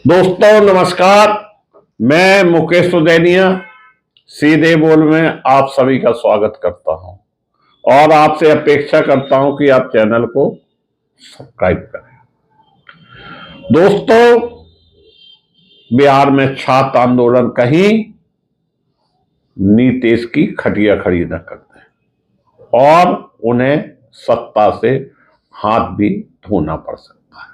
दोस्तों नमस्कार। मैं मुकेश सुदैनिया सीधे बोल में आप सभी का स्वागत करता हूं और आपसे अपेक्षा करता हूं कि आप चैनल को सब्सक्राइब करें। दोस्तों, बिहार में छात्र आंदोलन कहीं नीतीश की खटिया खड़ी न करते और उन्हें सत्ता से हाथ भी धोना पड़ सकता है।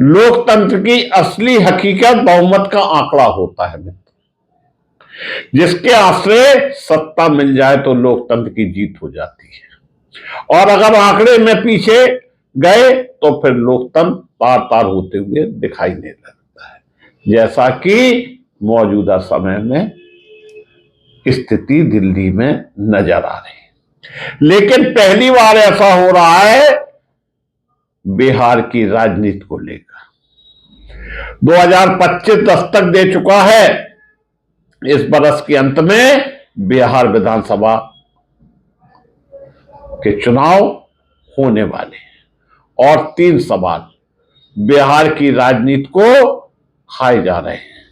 लोकतंत्र की असली हकीकत बहुमत का आंकड़ा होता है मित्र। जिसके आश्रय सत्ता मिल जाए तो लोकतंत्र की जीत हो जाती है और अगर आंकड़े में पीछे गए तो फिर लोकतंत्र तार तार होते हुए दिखाई नहीं लगता है, जैसा कि मौजूदा समय में स्थिति दिल्ली में नजर आ रही है। लेकिन पहली बार ऐसा हो रहा है बिहार की राजनीति को लेकर। 2025 दस्तक दे चुका है। इस बरस के अंत में बिहार विधानसभा के चुनाव होने वाले हैं और 3 सवाल बिहार की राजनीति को खाए जा रहे हैं।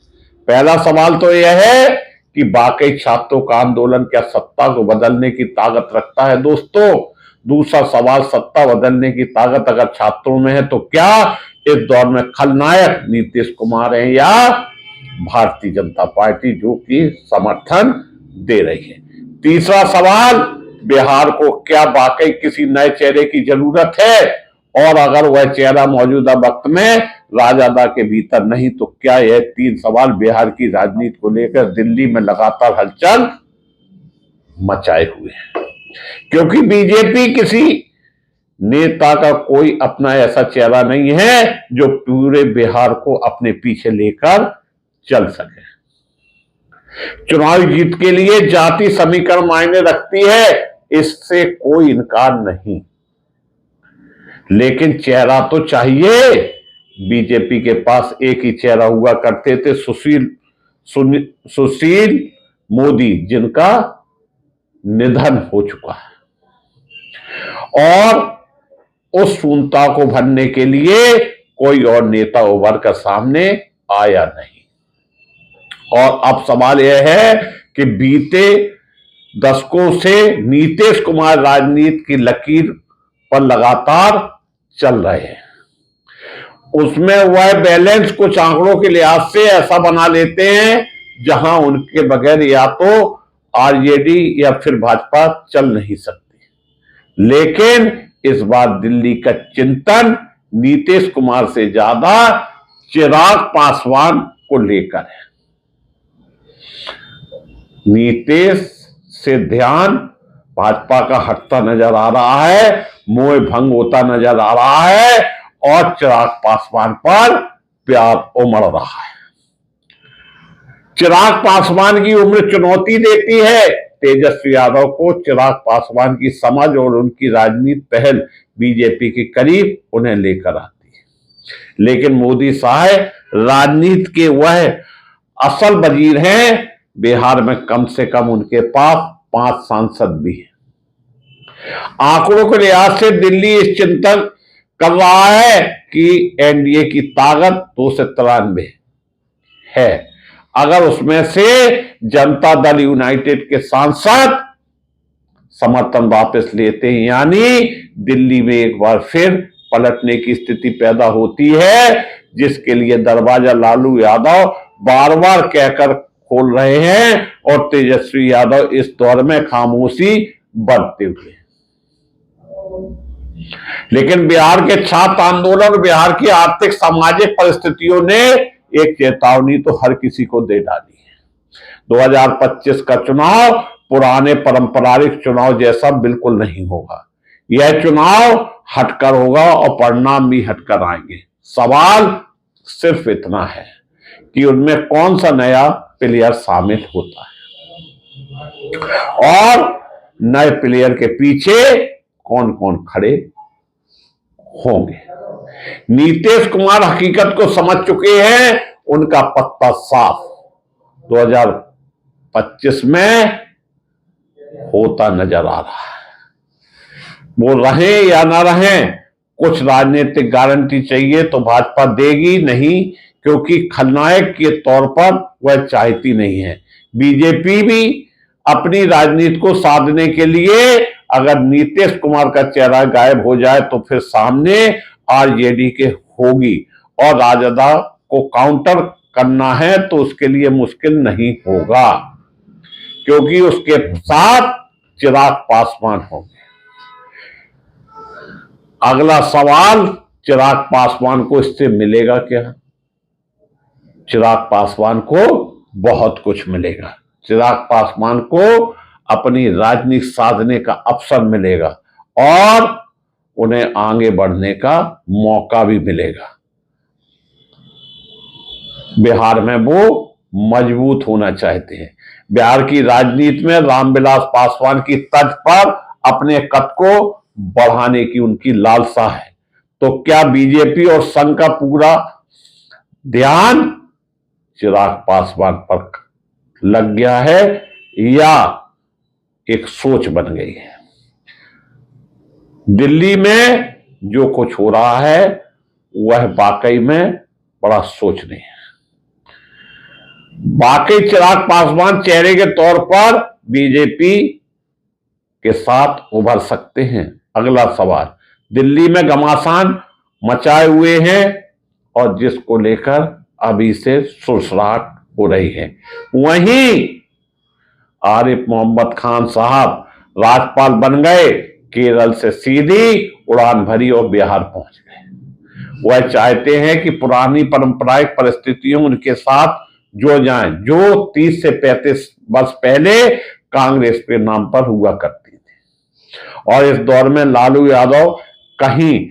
पहला सवाल तो यह है कि वाकई छात्रों का आंदोलन क्या सत्ता को बदलने की ताकत रखता है दोस्तों। दूसरा सवाल, सत्ता बदलने की ताकत अगर छात्रों में है तो क्या इस दौर में खलनायक नीतीश कुमार हैं या भारतीय जनता पार्टी, जो कि समर्थन दे रही है। तीसरा सवाल, बिहार को क्या वाकई किसी नए चेहरे की जरूरत है और अगर वह चेहरा मौजूदा वक्त में राजदा के भीतर नहीं तो क्या। यह 3 सवाल बिहार की राजनीति को लेकर दिल्ली में लगातार हलचल मचाए हुए हैं, क्योंकि बीजेपी किसी नेता का कोई अपना ऐसा चेहरा नहीं है जो पूरे बिहार को अपने पीछे लेकर चल सके। चुनावी जीत के लिए जाति समीकरण मायने रखती है, इससे कोई इनकार नहीं, लेकिन चेहरा तो चाहिए। बीजेपी के पास एक ही चेहरा हुआ करते थे, सुशील मोदी, जिनका निधन हो चुका है और उस शून्यता को भरने के लिए कोई और नेता उभर कर सामने आया नहीं। और अब सवाल यह है कि बीते दशकों से नीतीश कुमार राजनीति की लकीर पर लगातार चल रहे हैं। उसमें वह बैलेंस कुछ आंकड़ों के लिहाज से ऐसा बना लेते हैं जहां उनके बगैर या तो आरजेडी या फिर भाजपा चल नहीं सकती। लेकिन इस बार दिल्ली का चिंतन नीतीश कुमार से ज्यादा चिराग पासवान को लेकर है। नीतीश से ध्यान भाजपा का हटता नजर आ रहा है, मोह भंग होता नजर आ रहा है और चिराग पासवान पर प्यार उमड़ रहा है। चिराग पासवान की उम्र चुनौती देती है तेजस्वी यादव को। चिराग पासवान की समझ और उनकी राजनीति पहल बीजेपी के करीब उन्हें लेकर आती है। लेकिन मोदी साहब राजनीति के वह असल वजीर हैं। बिहार में कम से कम उनके पास 5 सांसद भी हैं। आंकड़ों के लिहाज से दिल्ली इस चिंतन कर रहा है कि एनडीए की ताकत 293 है। अगर उसमें से जनता दल यूनाइटेड के सांसद समर्थन वापस लेते हैं, यानी दिल्ली में एक बार फिर पलटने की स्थिति पैदा होती है, जिसके लिए दरवाजा लालू यादव बार बार कहकर खोल रहे हैं और तेजस्वी यादव इस दौर में खामोशी बरतते हुए। लेकिन बिहार के छात्र आंदोलन और बिहार की आर्थिक सामाजिक परिस्थितियों ने एक चेतावनी तो हर किसी को दे डाली है। 2025 का चुनाव पुराने पारंपरिक चुनाव जैसा बिल्कुल नहीं होगा। यह चुनाव हटकर होगा और परिणाम भी हटकर आएंगे। सवाल सिर्फ इतना है कि उनमें कौन सा नया प्लेयर शामिल होता है और नए प्लेयर के पीछे कौन कौन खड़े होंगे। नीतीश कुमार हकीकत को समझ चुके हैं, उनका पत्ता साफ 2025 में होता नजर आ रहा है। वो रहें या ना रहें, कुछ राजनीतिक गारंटी चाहिए तो भाजपा देगी नहीं, क्योंकि खलनायक के तौर पर वह चाहती नहीं है। बीजेपी भी अपनी राजनीति को साधने के लिए अगर नीतीश कुमार का चेहरा गायब हो जाए तो फिर सामने आरजेडी के होगी, और राजद को काउंटर करना है तो उसके लिए मुश्किल नहीं होगा, क्योंकि उसके साथ चिराग पासवान होंगे। अगला सवाल, चिराग पासवान को इससे मिलेगा क्या? चिराग पासवान को बहुत कुछ मिलेगा। चिराग पासवान को अपनी राजनीति साधने का अवसर मिलेगा और उन्हें आगे बढ़ने का मौका भी मिलेगा। बिहार में वो मजबूत होना चाहते हैं। बिहार की राजनीति में रामविलास पासवान की तर्ज पर अपने कद को बढ़ाने की उनकी लालसा है। तो क्या बीजेपी और संघ का पूरा ध्यान चिराग पासवान पर लग गया है या एक सोच बन गई है? दिल्ली में जो कुछ हो रहा है वह वाकई में बड़ा सोचनीय है। बाकी चिराग पासवान चेहरे के तौर पर बीजेपी के साथ उभर सकते हैं। अगला सवाल, दिल्ली में घमासान मचाए हुए हैं और जिसको लेकर अभी से सुरसराहट हो रही है। वहीं आरिफ मोहम्मद खान साहब राज्यपाल बन गए, केरल से सीधी उड़ान भरी और बिहार पहुंच गए। वह चाहते हैं कि पुरानी पारंपरिक परिस्थितियों उनके साथ जुड़ जाएं, जो 30 से 35 वर्ष पहले कांग्रेस के नाम पर हुआ करती थी। और इस दौर में लालू यादव कहीं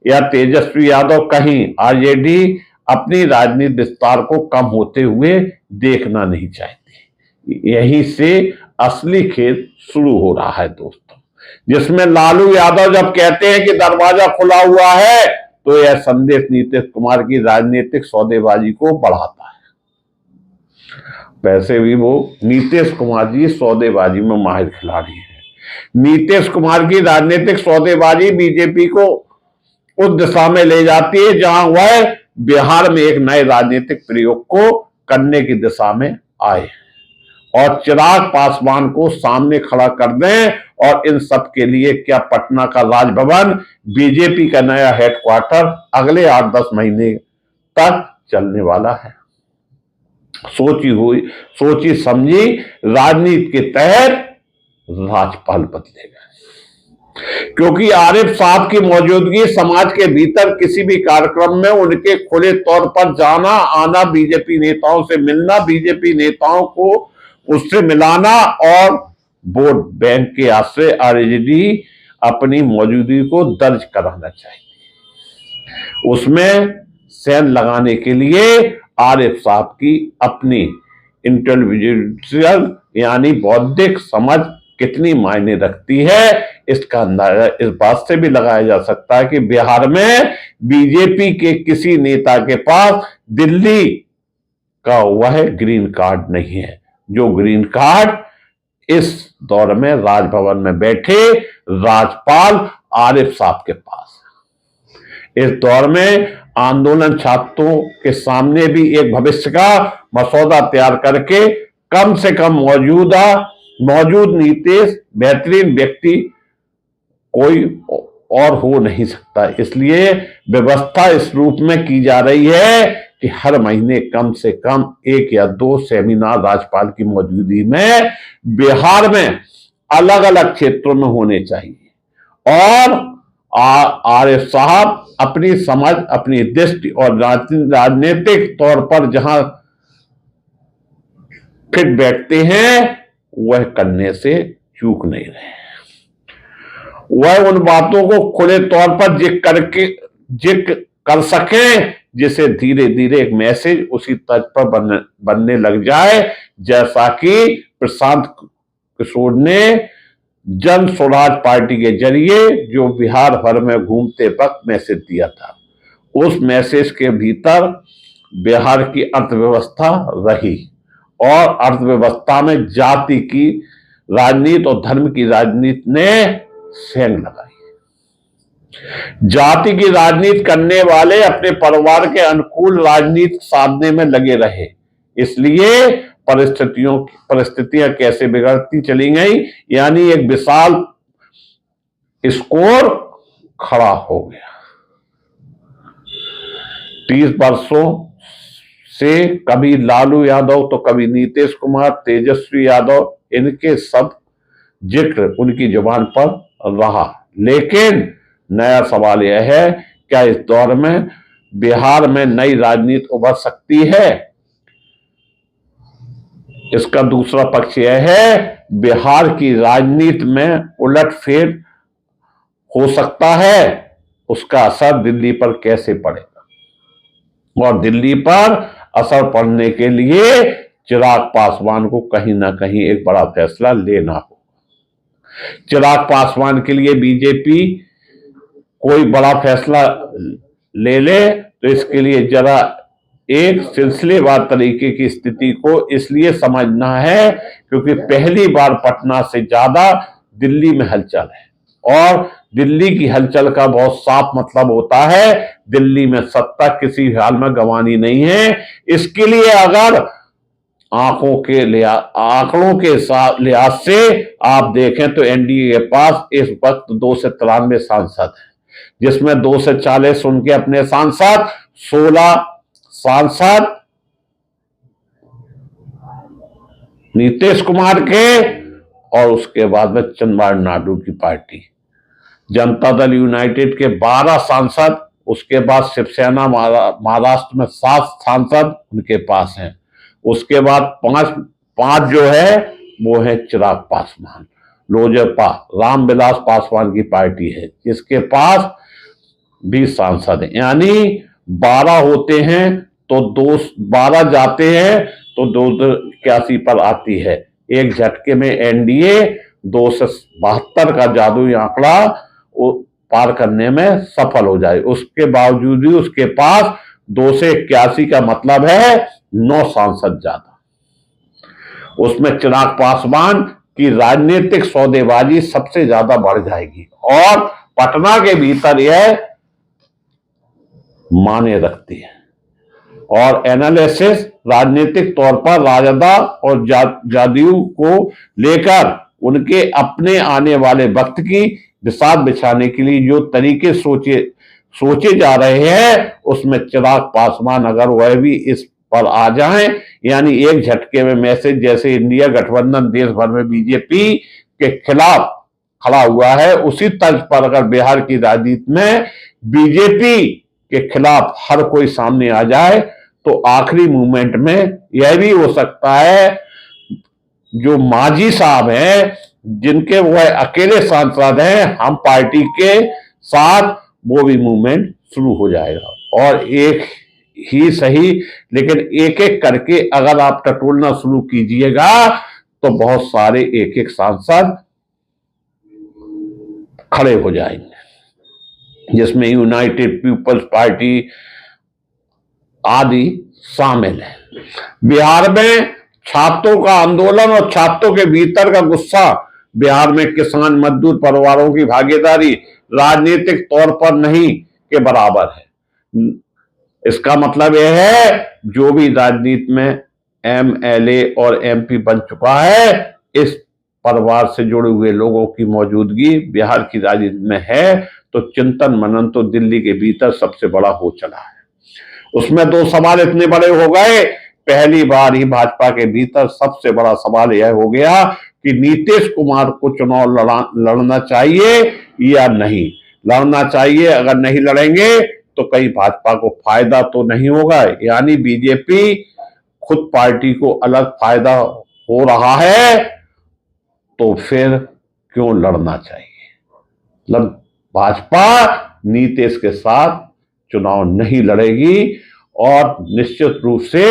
या तेजस्वी यादव कहीं आरजेडी अपनी राजनीतिक विस्तार को कम होते हुए देखना नहीं चाहती। यहीं से असली खेल शुरू हो रहा है दोस्तों, जिसमें लालू यादव जब कहते हैं कि दरवाजा खुला हुआ है तो यह संदेश नीतीश कुमार की राजनीतिक सौदेबाजी को बढ़ाता है। वैसे भी वो नीतीश कुमार जी सौदेबाजी में माहिर खिलाड़ी है। नीतीश कुमार की राजनीतिक सौदेबाजी बीजेपी को उस दिशा में ले जाती है जहां वह बिहार में एक नए राजनीतिक प्रयोग को करने की दिशा में आए और चिराग पासवान को सामने खड़ा कर दें। और इन सब के लिए क्या पटना का राजभवन बीजेपी का नया हेडक्वार्टर अगले 8-10 महीने तक चलने वाला है। सोची समझी राजनीति के तहत राज्यपाल बदलेगा, क्योंकि आरिफ साहब की मौजूदगी समाज के भीतर किसी भी कार्यक्रम में उनके खुले तौर पर जाना आना, बीजेपी नेताओं से मिलना, बीजेपी नेताओं को उससे मिलाना और वोट बैंक के आश्रय आरजेडी अपनी मौजूदगी को दर्ज कराना चाहिए। उसमें सेंध लगाने के लिए आरिफ साहब की अपनी इंटेलेक्चुअल यानी बौद्धिक समझ कितनी मायने रखती है, इसका अंदाजा इस बात से भी लगाया जा सकता है कि बिहार में बीजेपी के किसी नेता के पास दिल्ली का वह ग्रीन कार्ड नहीं है, जो ग्रीन कार्ड इस दौर में राजभवन में बैठे राज्यपाल आरिफ साहब के पास है। इस दौर में आंदोलन छात्रों के सामने भी एक भविष्य का मसौदा तैयार करके कम से कम मौजूद नीतीश बेहतरीन व्यक्ति कोई और हो नहीं सकता। इसलिए व्यवस्था इस रूप में की जा रही है कि हर महीने कम से कम 1 या 2 सेमिनार राज्यपाल की मौजूदगी में बिहार में अलग अलग क्षेत्रों में होने चाहिए। और आरिफ साहब अपनी समझ, अपनी दृष्टि और राजनीतिक तौर पर जहां फिट बैठते हैं वह करने से चूक नहीं रहे। वह उन बातों को खुले तौर पर जिक्र कर सके जिसे धीरे धीरे एक मैसेज उसी तर्ज पर बनने लग जाए, जैसा कि प्रशांत किशोर ने जन स्वराज पार्टी के जरिए जो बिहार भर में घूमते वक्त मैसेज दिया था। उस मैसेज के भीतर बिहार की अर्थव्यवस्था रही और अर्थव्यवस्था में जाति की राजनीति और धर्म की राजनीति ने सेंध लगाई। जाति की राजनीति करने वाले अपने परिवार के अनुकूल राजनीति साधने में लगे रहे, इसलिए परिस्थितियां कैसे बिगड़ती चली गई, यानी एक विशाल स्कोर खड़ा हो गया। 30 वर्षों से कभी लालू यादव तो कभी नीतीश कुमार, तेजस्वी यादव, इनके सब जिक्र उनकी जुबान पर रहा। लेकिन नया सवाल यह है, क्या इस दौर में बिहार में नई राजनीति उभर सकती है? इसका दूसरा पक्ष यह है, बिहार की राजनीति में उलटफेर हो सकता है, उसका असर दिल्ली पर कैसे पड़ेगा, और दिल्ली पर असर पड़ने के लिए चिराग पासवान को कहीं ना कहीं एक बड़ा फैसला लेना होगा। चिराग पासवान के लिए बीजेपी कोई बड़ा फैसला ले ले तो इसके लिए जरा एक सिलसिलेवार तरीके की स्थिति को इसलिए समझना है क्योंकि पहली बार पटना से ज्यादा दिल्ली में हलचल है, और दिल्ली की हलचल का बहुत साफ मतलब होता है दिल्ली में सत्ता किसी हाल में गंवानी नहीं है। इसके लिए अगर आंकड़ों के लिहाज से आप देखें तो एनडीए के पास इस वक्त 2 से 93 सांसद हैं, जिसमें 2 से 40 उनके अपने सांसद, 16 सांसद नीतीश कुमार के, और उसके बाद में चंद्रबाबू नायडू की पार्टी जनता दल यूनाइटेड के 12 सांसद, उसके बाद शिवसेना महाराष्ट्र में 7 सांसद उनके पास हैं, उसके बाद पांच जो है वो है चिराग पासवान, लोजपा रामविलास पासवान की पार्टी है जिसके पास 20 सांसद हैं, यानी 12 होते हैं तो 12 जाते हैं तो 281 पर आती है। एक झटके में एनडीए 272 का जादुई आंकड़ा पार करने में सफल हो जाए। उसके बावजूद भी उसके पास 281 का मतलब है 9 सांसद ज्यादा। उसमें चिराग पासवान की राजनीतिक सौदेबाजी सबसे ज्यादा बढ़ जाएगी, और पटना के भीतर यह माने रखती है, और एनालिसिस राजनीतिक तौर पर राजदा और जदयू को लेकर उनके अपने आने वाले वक्त की बिसात बिछाने के लिए जो तरीके सोचे जा रहे हैं, उसमें चिराग पासवान अगर वह भी इस पर आ जाएं, यानी एक झटके में मैसेज जैसे इंडिया गठबंधन देश भर में बीजेपी के खिलाफ खड़ा हुआ है, उसी तर्ज पर अगर बिहार की राजनीति में बीजेपी के खिलाफ हर कोई सामने आ जाए तो आखिरी मूवमेंट में यह भी हो सकता है जो मांझी साहब हैं, जिनके वह अकेले सांसद हैं हम पार्टी के साथ, वो भी मूवमेंट शुरू हो जाएगा। और एक ही सही लेकिन एक एक करके अगर आप टटोलना शुरू कीजिएगा तो बहुत सारे एक एक सांसद खड़े हो जाएंगे, जिसमें यूनाइटेड पीपल्स पार्टी आदि शामिल है। बिहार में छात्रों का आंदोलन और छात्रों के भीतर का गुस्सा, बिहार में किसान मजदूर परिवारों की भागीदारी राजनीतिक तौर पर नहीं के बराबर है। इसका मतलब यह है जो भी राजनीति में एमएलए और एमपी बन चुका है, इस परिवार से जुड़े हुए लोगों की मौजूदगी बिहार की राजनीति में है, तो चिंतन मनन तो दिल्ली के भीतर सबसे बड़ा हो चला है। उसमें 2 सवाल इतने बड़े हो गए, पहली बार ही भाजपा के भीतर सबसे बड़ा सवाल यह हो गया कि नीतीश कुमार को चुनाव लड़ना चाहिए या नहीं लड़ना चाहिए। अगर नहीं लड़ेंगे तो कहीं भाजपा को फायदा तो नहीं होगा, यानी बीजेपी खुद पार्टी को अलग फायदा हो रहा है, तो फिर क्यों लड़ना चाहिए। मतलब भाजपा नीतीश के साथ चुनाव नहीं लड़ेगी, और निश्चित रूप से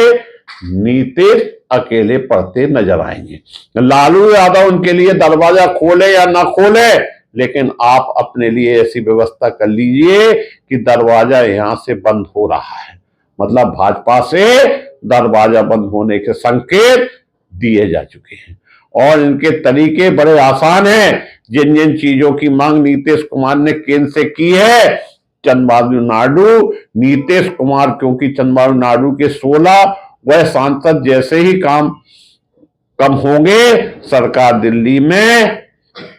नीतीश अकेले पड़ते नजर आएंगे। लालू यादव उनके लिए दरवाजा खोले या ना खोले, लेकिन आप अपने लिए ऐसी व्यवस्था कर लीजिए कि दरवाजा यहां से बंद हो रहा है, मतलब भाजपा से दरवाजा बंद होने के संकेत दिए जा चुके हैं। और इनके तरीके बड़े आसान हैं, जिन जिन चीजों की मांग नीतीश कुमार ने केंद्र से की है, चंद्रबाबू नायडू, नीतीश कुमार, क्योंकि चंद्रबाबू नायडू के 16 वह सांसद जैसे ही काम कम होंगे, सरकार दिल्ली में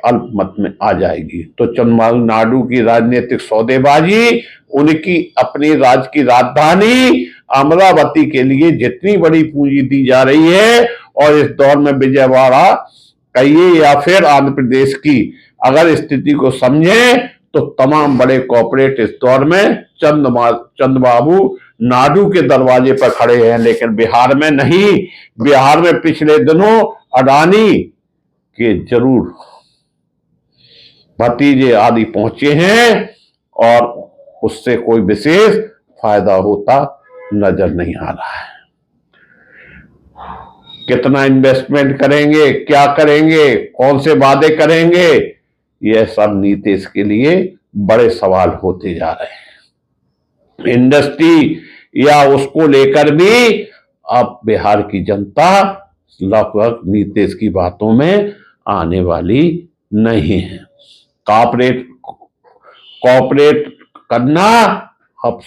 अल्पमत में आ जाएगी। तो चंद्रबाबू नायडू की राजनीतिक सौदेबाजी, उनकी अपनी राज्य की राजधानी अमरावती के लिए जितनी बड़ी पूंजी दी जा रही है, और इस दौर में विजयवाड़ा कहिए या फिर आंध्र प्रदेश की अगर स्थिति को समझें, तो तमाम बड़े कॉर्पोरेट इस दौर में चंद्रबाबू नायडू के दरवाजे पर खड़े हैं, लेकिन बिहार में नहीं। बिहार में पिछले दिनों अडानी के जरूर भतीजे आदि पहुंचे हैं, और उससे कोई विशेष फायदा होता नजर नहीं आ रहा है। कितना इन्वेस्टमेंट करेंगे, क्या करेंगे, कौन से वादे करेंगे, यह सब नीतीश के लिए बड़े सवाल होते जा रहे हैं। इंडस्ट्री या उसको लेकर भी अब बिहार की जनता लगभग नीतीश की बातों में आने वाली नहीं है। कॉर्पोरेट करना अब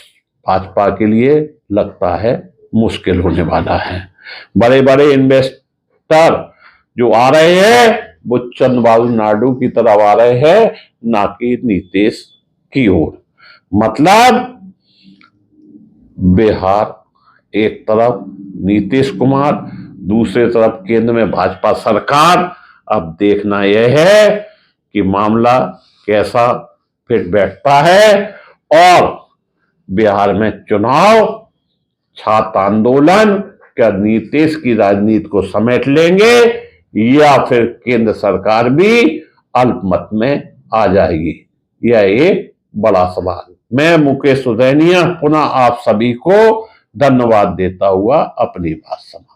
भाजपा के लिए लगता है मुश्किल होने वाला है। बड़े बड़े इन्वेस्टर जो आ रहे हैं, वो चंद्रबाबू नायडू की तरफ आ रहे हैं, ना कि नीतीश की ओर। मतलब बिहार एक तरफ नीतीश कुमार, दूसरे तरफ केंद्र में भाजपा सरकार। अब देखना यह है कि मामला कैसा फिट बैठता है, और बिहार में चुनाव, छात्र आंदोलन क्या नीतीश की राजनीति को समेट लेंगे, या फिर केंद्र सरकार भी अल्पमत में आ जाएगी, यह एक बड़ा सवाल। मैं मुकेश सुदैनिया पुनः आप सभी को धन्यवाद देता हुआ अपनी बात समाप्त।